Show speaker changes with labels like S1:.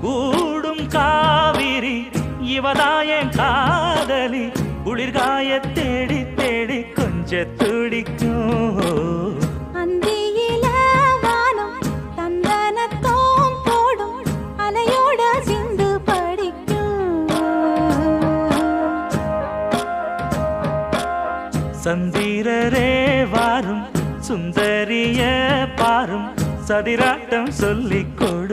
S1: கூடும் காவிரி இவதாயன் காதலி குளிர்காய தேடி தேடி கொஞ்ச துடிக்கும்
S2: அந்தியில வானம் தந்தனத்தோம் போடும் அலையோட சிந்து படிக்கும்
S1: சந்திரரே வாரும் சுந்தரிய பாரும் சதிராட்டம் சொல்லிக் கொடு